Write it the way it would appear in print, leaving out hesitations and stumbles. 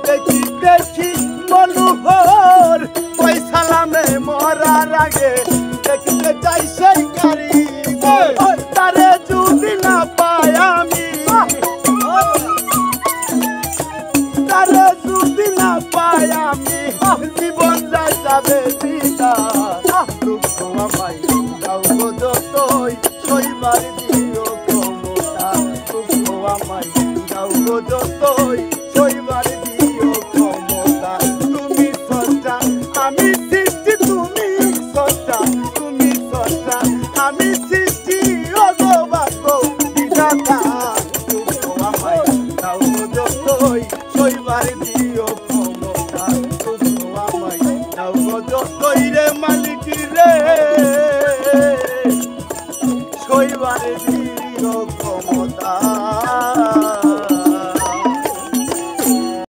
দেখি দেখি মনোহর ওই সালামে মরার আগে দেখতে যাই সেই কারিগর তারে যদি না পাই আমি তারে যদি না পাই আমি জীবন যাবে দিদা দুঃখ আমায় দাও গো যতই সইবার দিও ক্ষমতা দুঃখ আমায় দাও গো যতই সইবার দিও ক্ষমতা তুমি সস্তা আমি সৃষ্টি তুমি সস্তা তুমি সস্তা আমি সৃষ্টি অগবাক বিধাতা দুঃখ আমায় দাও গো যতই সইবার দিও